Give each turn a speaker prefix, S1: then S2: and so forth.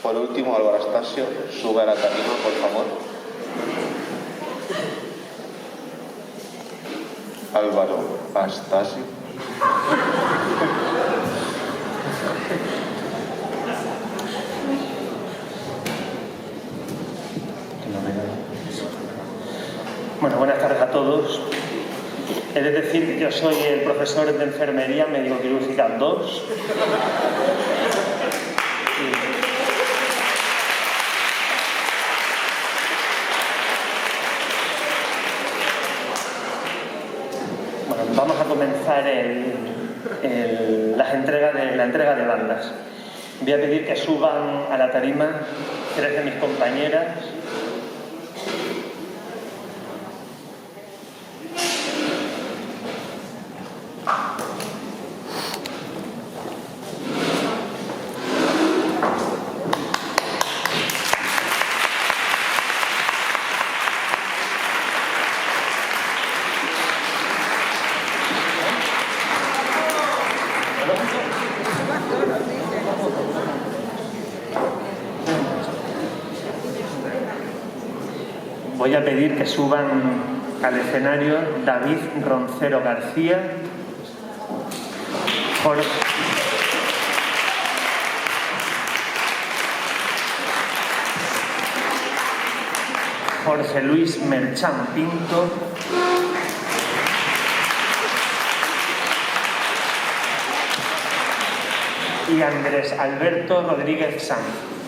S1: Por último, Álvaro Astasio, sube a la tarima, por favor. Álvaro Astasio.
S2: Bueno, buenas tardes a todos. He de decir que yo soy el profesor de Enfermería Médico-Quirúrgica 2. Bueno, vamos a comenzar la entrega de bandas. Voy a pedir que suban a la tarima 3 de mis compañeras. Voy a pedir que suban al escenario David Roncero García, Jorge Luis Merchán Pinto y Andrés Alberto Rodríguez Sanz.